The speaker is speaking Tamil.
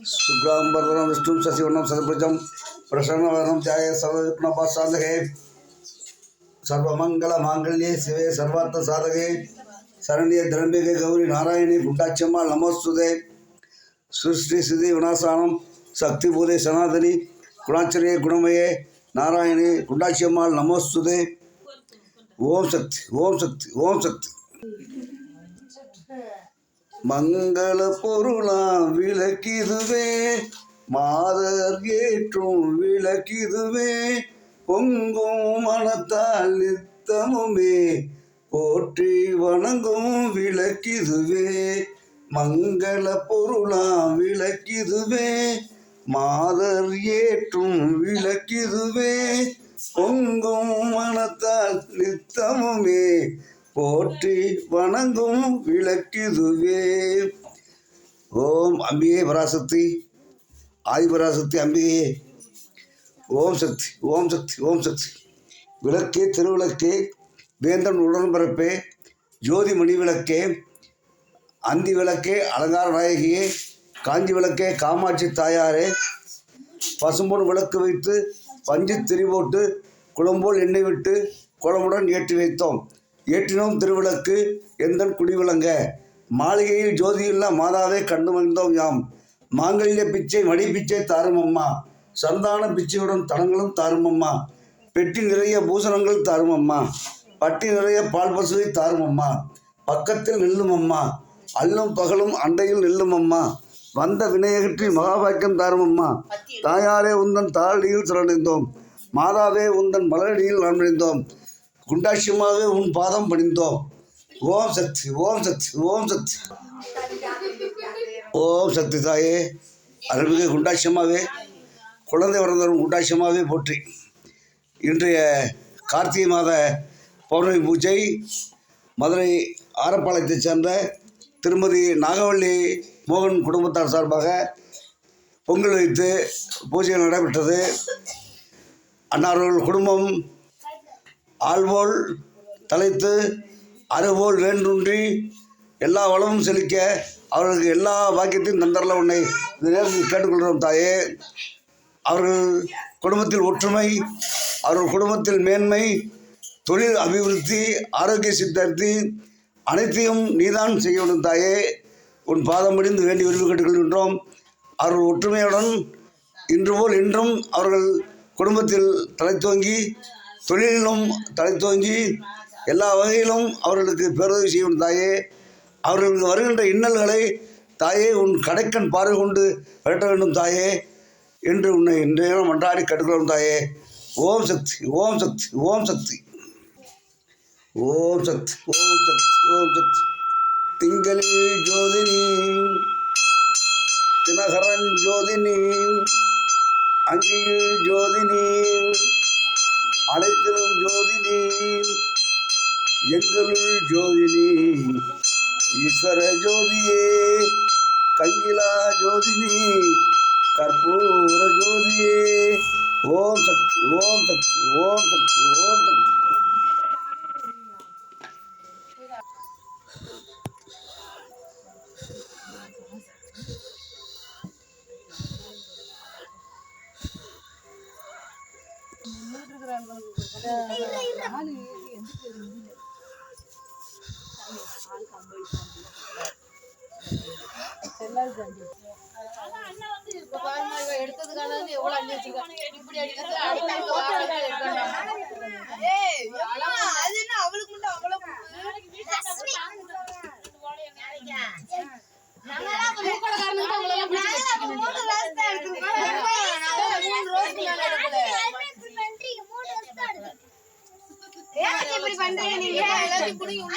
शुक्लांबरधरं विष्णुं शशिवर्णं शतभुजं प्रसन्नवदनं ध्यायेत् सर्वविघ्नोपशान्तये सर्वमङ्गलमाङ्गल्ये शिवे सर्वार्थसाधके शरण्ये त्र्यम्बके गौरी नारायणी गुड्डाच्चम्मा नमोस्तुते सृष्टि स्थिति विनाशानं शक्तिभूते सनातनी गुणाचर्ये गुणमये नारायणी गुड्डाच्चम्मा नमोस्तुते ओम शक्ति ओम शक्ति ओम शक्ति मंगल பொருளாம் விளக்கிதுவே மாதர் ஏற்றும் விளக்கிதுவே பொங்கும் மனத்தால் நித்தமுமே போற்றி வணங்கும் விளக்கிதுவே மங்கள பொருளாம் விளக்கிதுவே மாதர் ஏற்றும் விளக்கிதுவே பொங்கும் மனத்தால் நித்தமுமே போற்றி வணங்கும் விளக்கிதுவே. ஓம் அம்பிகே பராசக்தி ஆதிபராசக்தி அம்பிகையே ஓம் சக்தி ஓம் சக்தி ஓம் சக்தி. விளக்கே திருவிளக்கே வேந்தன் உடன்பரப்பே ஜோதி மணி விளக்கே அந்தி விளக்கே அலங்கார நாயகியே காஞ்சி விளக்கே காமாட்சி தாயாரே பசும்பொன் விளக்கு வைத்து பஞ்சு திரி போட்டு குளம்போல் எண்ணெய் விட்டு குளமுடன் ஏற்றி வைத்தோம். ஏற்றினோம் திருவிளக்கு எந்தன் குடிவிளங்க மாளிகையில் ஜோதியுள்ள மாதாவே கண்டு மகிழ்ந்தோம் யாம். மாங்கல்ய பிச்சை மடி பிச்சை தாரும் அம்மா சந்தான பிச்சையுடன் தனங்களும் தாரும் அம்மா. பெட்டி நிறைய பூசணங்கள் தாரும் அம்மா பட்டி நிறைய பால் பசுவை தாரும் அம்மா. பக்கத்தில் நில்லும் அம்மா அல்லும் பகலும் அண்டையில் நில்லும் அம்மா. வந்த வினையகற்றி மகாபாக்கியம் தாரும் அம்மா. தாயாரே உந்தன் தாழடியில் சரணடைந்தோம். மாதாவே உந்தன் மலரடியில் நாம் அடைந்தோம். குண்டாட்சியமாகவே உன் பாதம் பணிந்தோம். ஓம் சக்தி ஓம் சக்தி ஓம் சக்தி ஓம் சக்தி தாயே அருள்மிகு குண்டாட்சியமாகவே குழந்தை வளர்ந்தவரும் குண்டாட்சியமாகவே போற்றி. இன்றைய கார்த்திகை மாத பௌர்ணமி பூஜை மதுரை ஆரப்பாளையத்தைச் சேர்ந்த திருமதி நாகவள்ளி மோகன் குடும்பத்தார் சார்பாக பொங்கல் வைத்து பூஜைகள் நடைபெற்றது. அன்னார்கள் குடும்பம் ஆள்போல் தலைத்து அறுபோல் வேண்டுன்றி எல்லா வளமும் செழிக்க அவர்களுக்கு எல்லா பாக்கியத்தையும் தந்தரல உன்னை இந்த நேரத்தில் கேட்டுக்கொள்கிறோம் தாயே. அவர்கள் குடும்பத்தில் ஒற்றுமை அவர்கள் குடும்பத்தில் மேன்மை தொழில் அபிவிருத்தி ஆரோக்கிய சித்தார்த்தி அனைத்தையும் நீதான் செய்ய வேண்டும் தாயே. உன் பாதம் முடிந்து வேண்டி விரும்பி கேட்டுக்கொள்கின்றோம். அவர்கள் ஒற்றுமையுடன் இன்று போல் இன்றும் அவர்கள் குடும்பத்தில் தலைத்தோங்கி தொழிலிலும் தலைத்தோங்கி எல்லா வகையிலும் அவர்களுக்கு பேருதவி செய்யும் தாயே. அவர்களுக்கு வருகின்ற இன்னல்களை தாயே உன் கடைக்கண் பார்வை கொண்டு விரட்ட வேண்டும் தாயே என்று உன்னை இன்றைய மன்றாடி கேட்டுக்கொள்ளும் தாயே. ஓம் சக்தி ஓம் சக்தி ஓம் சக்தி ஓம் சக்தி ஓம் சக்தி ஓம் சக்தி. திங்களில் ஜோதினி தினகரன் ஜோதினி அங்கியில் ஜோதினி அனைத்திலும் ஜோதினி எங்களுள் ஜோதினி ஈஸ்வர ஜோதியே கங்கிலா ஜோதினி கற்பூர ஜோதியே. ஓம் சக்தி ஓம் சக்தி ஓம் சக்தி ஓம் சக்தி. இப்படி பண்றீங்க நீங்க எல்லாத்தையும் குடி உள்ள